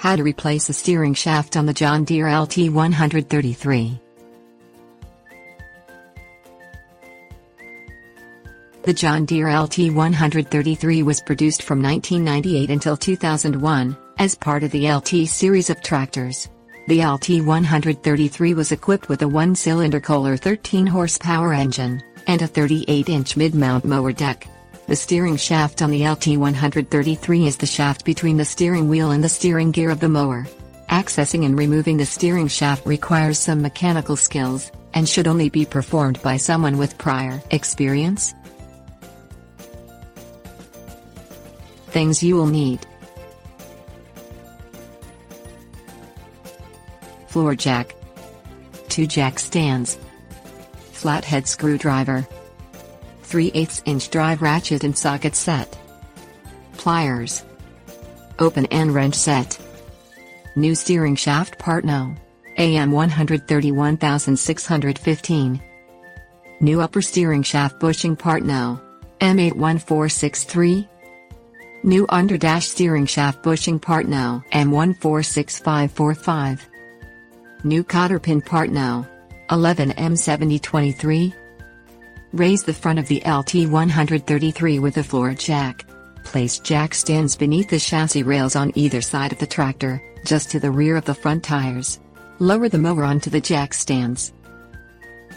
How to replace a steering shaft on the John Deere LT133. The John Deere LT133 was produced from 1998 until 2001, as part of the LT series of tractors. The LT133 was equipped with a 1-cylinder Kohler 13-horsepower engine, and a 38-inch mid-mount mower deck. The steering shaft on the LT133 is the shaft between the steering wheel and the steering gear of the mower. Accessing and removing the steering shaft requires some mechanical skills, and should only be performed by someone with prior experience. Things you will need: floor jack, 2 jack stands, flathead screwdriver, 3/8-inch drive ratchet and socket set, pliers, open end wrench set. New steering shaft part no. AM 131615. New upper steering shaft bushing part no. M81463. New under dash steering shaft bushing part no. M146545. New cotter pin part no. 11M7023. Raise the front of the LT133 with a floor jack. Place jack stands beneath the chassis rails on either side of the tractor, just to the rear of the front tires. Lower the mower onto the jack stands.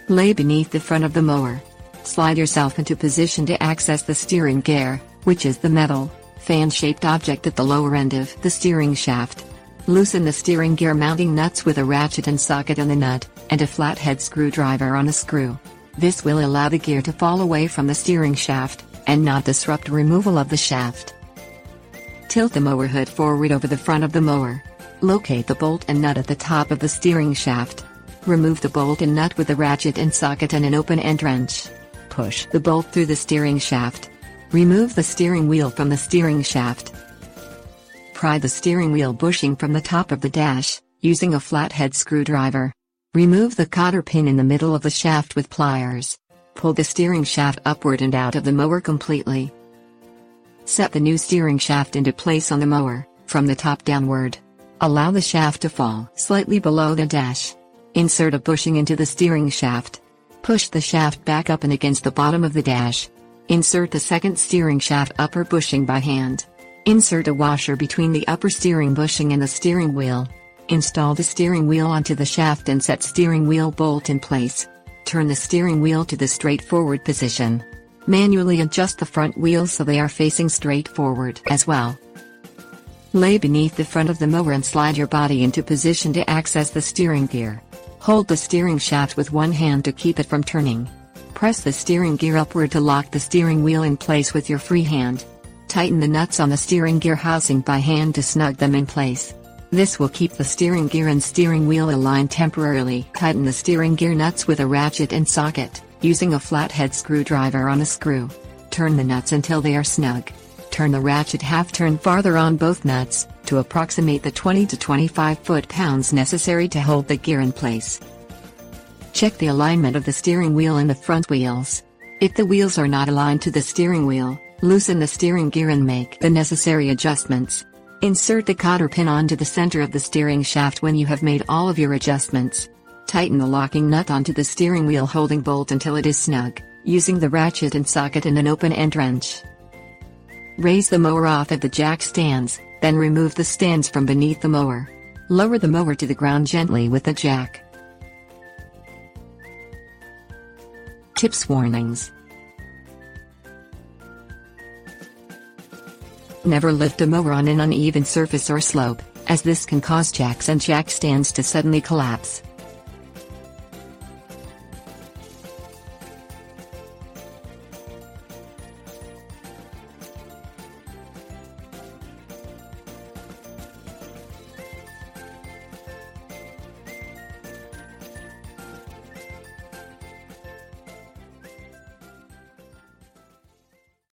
Lay beneath the front of the mower. Slide yourself into position to access the steering gear, which is the metal, fan-shaped object at the lower end of the steering shaft. Loosen the steering gear mounting nuts with a ratchet and socket on the nut, and a flathead screwdriver on a screw. This will allow the gear to fall away from the steering shaft, and not disrupt removal of the shaft. Tilt the mower hood forward over the front of the mower. Locate the bolt and nut at the top of the steering shaft. Remove the bolt and nut with a ratchet and socket and an open end wrench. Push the bolt through the steering shaft. Remove the steering wheel from the steering shaft. Pry the steering wheel bushing from the top of the dash, using a flathead screwdriver. Remove the cotter pin in the middle of the shaft with pliers. Pull the steering shaft upward and out of the mower completely. Set the new steering shaft into place on the mower, from the top downward. Allow the shaft to fall slightly below the dash. Insert a bushing into the steering shaft. Push the shaft back up and against the bottom of the dash. Insert the second steering shaft upper bushing by hand. Insert a washer between the upper steering bushing and the steering wheel. Install the steering wheel onto the shaft and set steering wheel bolt in place. Turn the steering wheel to the straight forward position. Manually adjust the front wheels so they are facing straight forward as well. Lay beneath the front of the mower and slide your body into position to access the steering gear. Hold the steering shaft with one hand to keep it from turning. Press the steering gear upward to lock the steering wheel in place with your free hand. Tighten the nuts on the steering gear housing by hand to snug them in place. This will keep the steering gear and steering wheel aligned temporarily. Tighten the steering gear nuts with a ratchet and socket, using a flathead screwdriver on a screw. Turn the nuts until they are snug. Turn the ratchet half turn farther on both nuts, to approximate the 20 to 25 foot-pounds necessary to hold the gear in place. Check the alignment of the steering wheel and the front wheels. If the wheels are not aligned to the steering wheel, loosen the steering gear and make the necessary adjustments. Insert the cotter pin onto the center of the steering shaft when you have made all of your adjustments. Tighten the locking nut onto the steering wheel holding bolt until it is snug, using the ratchet and socket and an open end wrench. Raise the mower off of the jack stands, then remove the stands from beneath the mower. Lower the mower to the ground gently with the jack. Tips warnings. Never lift a mower on an uneven surface or slope, as this can cause jacks and jack stands to suddenly collapse.